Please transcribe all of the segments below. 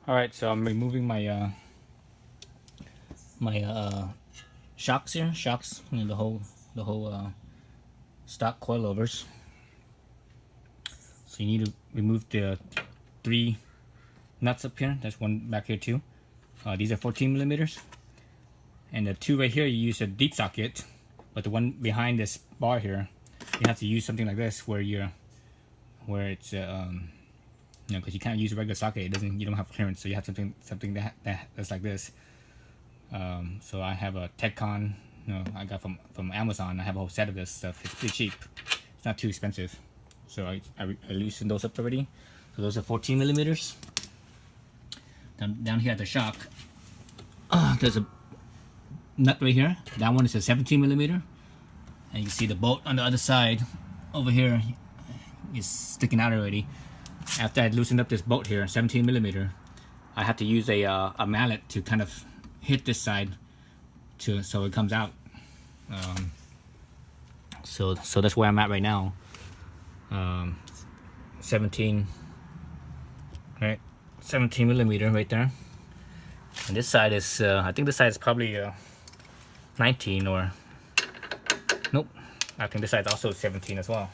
All right, so I'm removing my shocks here. Shocks, the whole stock coilovers. So you need to remove the 3 nuts up here. There's one back here too. These are 14 millimeters, and the 2 right here you use a deep socket, but the one behind this bar here, you have to use something like this where it's because you can't use a regular socket. You don't have clearance, so you have something that's like this. So I have a Tecon, I got from Amazon. I have a whole set of this stuff. It's pretty cheap. It's not too expensive. So I loosened those up already. So those are 14 millimeters. Down here at the shock, there's a nut right here. That one is a 17 millimeter, and you can see the bolt on the other side over here is sticking out already. After I loosened up this bolt here, 17 millimeter, I have to use a mallet to kind of hit this side so it comes out. So that's where I'm at right now. 17, right? 17 millimeter right there. And this side is, I think this side is probably 19 or, nope. I think this side is also 17 as well.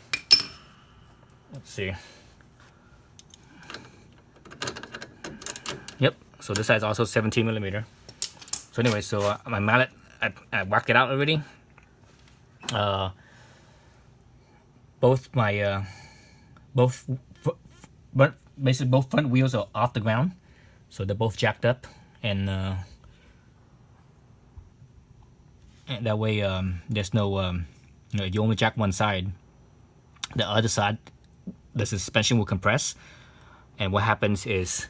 Let's see. Yep, so this side is also 17 millimeter. So anyway, so my mallet, I whacked it out already. Basically both front wheels are off the ground, so they're both jacked up, and that way there's no you only jack one side. The other side, the suspension will compress, and what happens is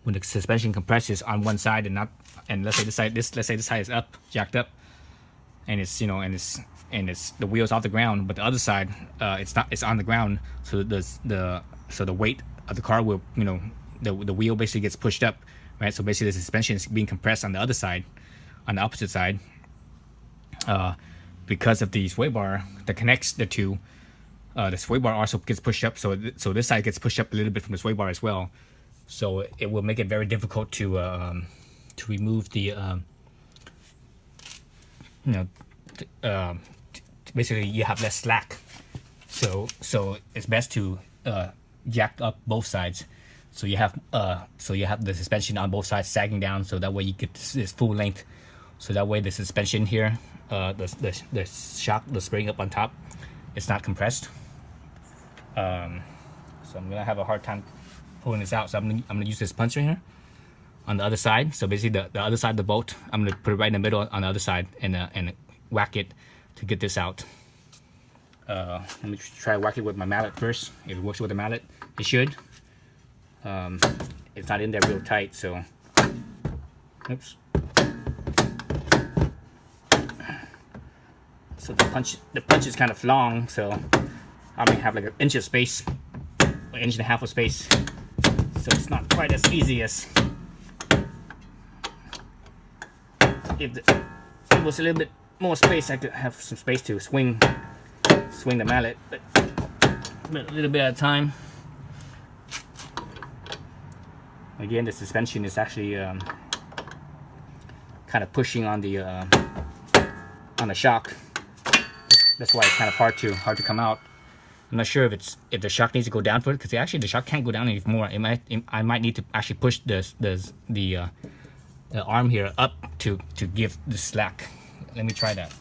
when the suspension compresses on one side and let's say this side is up, jacked up, and it's the wheels off the ground, but the other side it's on the ground, so the weight of the car will, the wheel basically gets pushed up, right? So basically the suspension is being compressed on the other side, on the opposite side, because of the sway bar that connects the two. The sway bar also gets pushed up, so this side gets pushed up a little bit from the sway bar as well. So it will make it very difficult to remove the basically you have less slack. So it's best to jack up both sides. So you have the suspension on both sides sagging down, so that way you get this full length. So that way the suspension here, the shock, the spring up on top, it's not compressed. So I'm gonna have a hard time pulling this out. So I'm gonna use this punch right here on the other side. So basically the other side of the bolt, I'm gonna put it right in the middle on the other side and whack it to get this out. Let me try to whack it with my mallet first. If it works with the mallet, it should. It's not in there real tight, so oops. So the punch is kind of long, so I may have like an inch of space, an inch and a half of space. So it's not quite as easy as if it was a little bit more space. I could have some space to swing the mallet, but a little bit at a time. Again, the suspension is actually kind of pushing on the shock. That's why it's kind of hard to come out. I'm not sure if the shock needs to go down for it, because actually the shock can't go down anymore. I might need to actually push the arm here up to give the slack. Let me try that.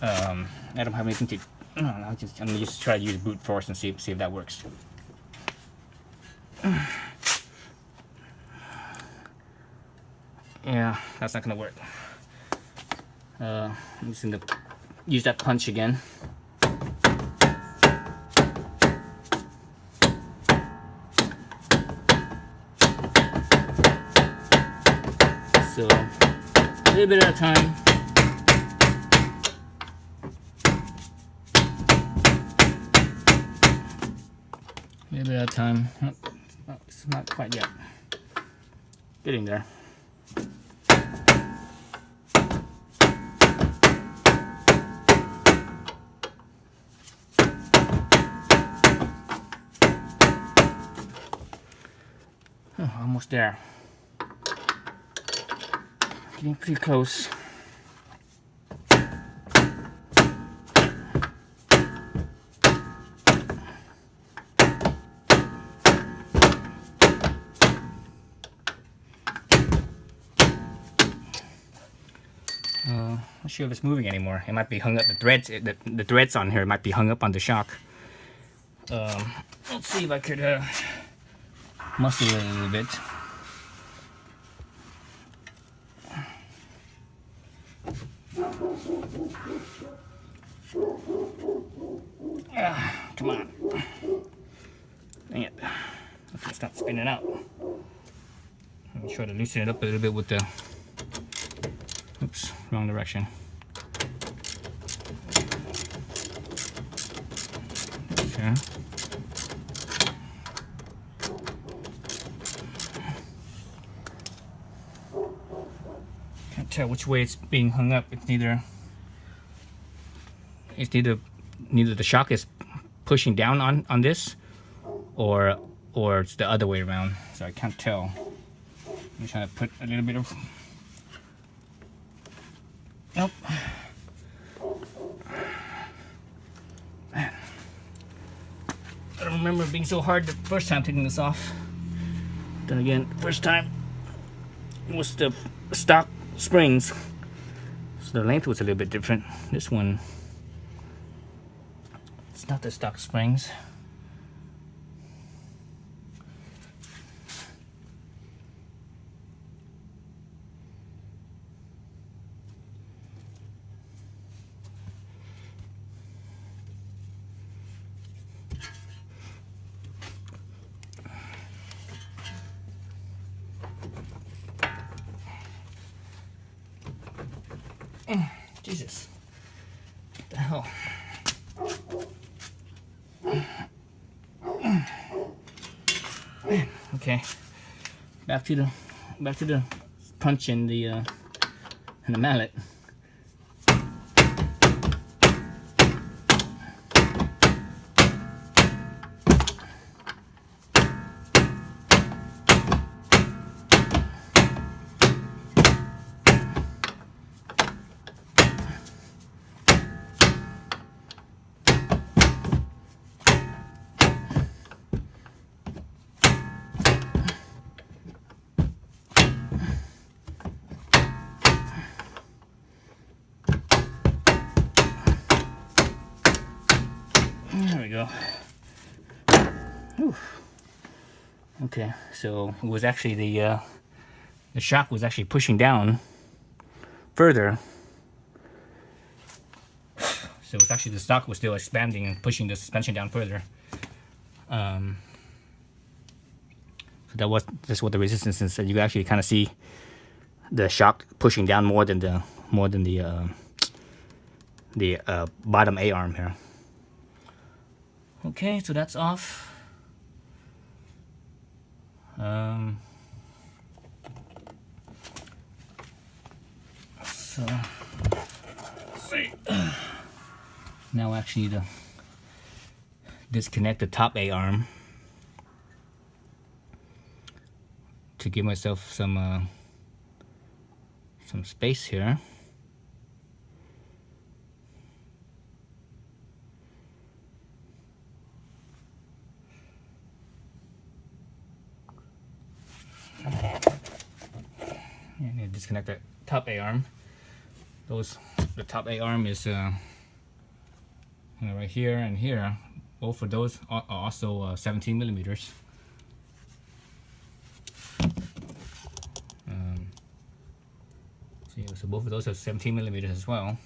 I don't have anything to. I'm gonna just try to use brute force and see if that works. Yeah, that's not gonna work. I'm just gonna use that punch again. So a little bit at a time. A little bit at a time. It's not quite yet. Getting there. Oh, almost there. Getting pretty close. Not sure if it's moving anymore. It might be hung up. The threads, the threads on here might be hung up on the shock. Let's see if I could muscle it a little bit. Come on. Dang it. Okay, it's not spinning out. Let me try to loosen it up a little bit with the... Oops, wrong direction. Okay. Can't tell which way it's being hung up. It's neither the shock is pushing down on this, or it's the other way around. So I can't tell. I'm trying to put a little bit of... Nope. Man. I don't remember it being so hard the first time taking this off. Then again, the first time was the stock springs. So the length was a little bit different. This one, it's not the stock springs. Jesus, what the hell? Man, okay, back to the punch and the mallet. There we go. Whew. Okay, so it was actually the shock was actually pushing down further. So it's actually the stock was still expanding and pushing the suspension down further. So that's what the resistance is. So you actually kind of see the shock pushing down more than the bottom A arm here. Okay, so that's off. So let's see. Now I actually need to disconnect the top A arm to give myself some space here. I need to disconnect the top A arm. The top A arm is right here and here. Both of those are also 17 millimeters. So both of those are 17 millimeters as well.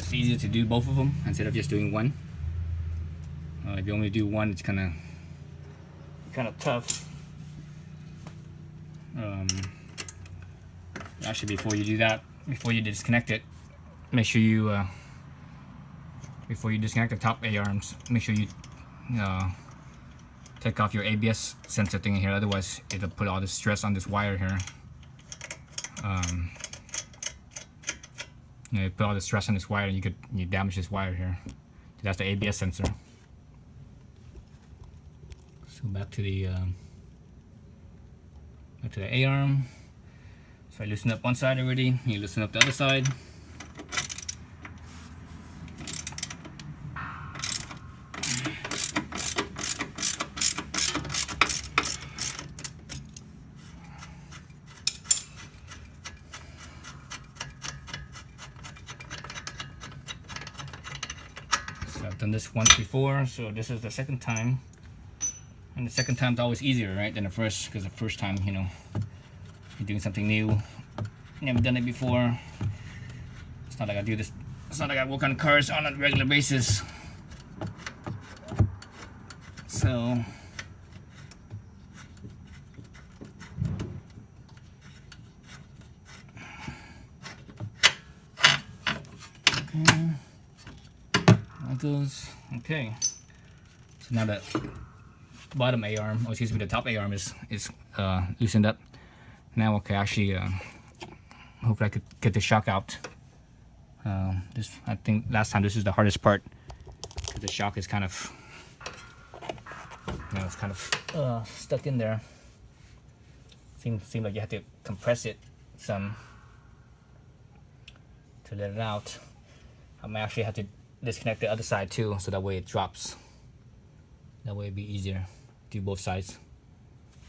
It's easier to do both of them instead of just doing one. If you only do one, it's kind of tough. Actually, before you do that, before you disconnect it, make sure you before you disconnect the top A arms, make sure you take off your ABS sensor thing here, otherwise it'll put all the stress on this wire here. You know, you put all the stress on this wire, you damage this wire here. That's the ABS sensor. So back to the A-arm. So I loosened up one side already. You loosen up the other side. So I've done this once before, so this is the second time. And the second time's always easier, right, than the first, because the first time, you know, you're doing something new, never done it before. It's not like I do this, it's not like I work on cars on a regular basis. So okay, that goes. Okay, so now that bottom A-arm, or excuse me, the top A-arm is loosened up. Now I can actually hopefully I could get the shock out. This, I think last time, this is the hardest part, because the shock is kind of, you know, it's kind of stuck in there. Seems like you have to compress it some to let it out. I might actually have to disconnect the other side too, so that way it drops. That way it'd be easier. Do both sides,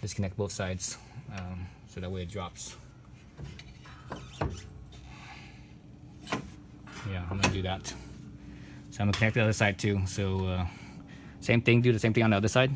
disconnect both sides, so that way it drops. Yeah, I'm gonna do that. So I'm gonna connect the other side too. So same thing, do the same thing on the other side.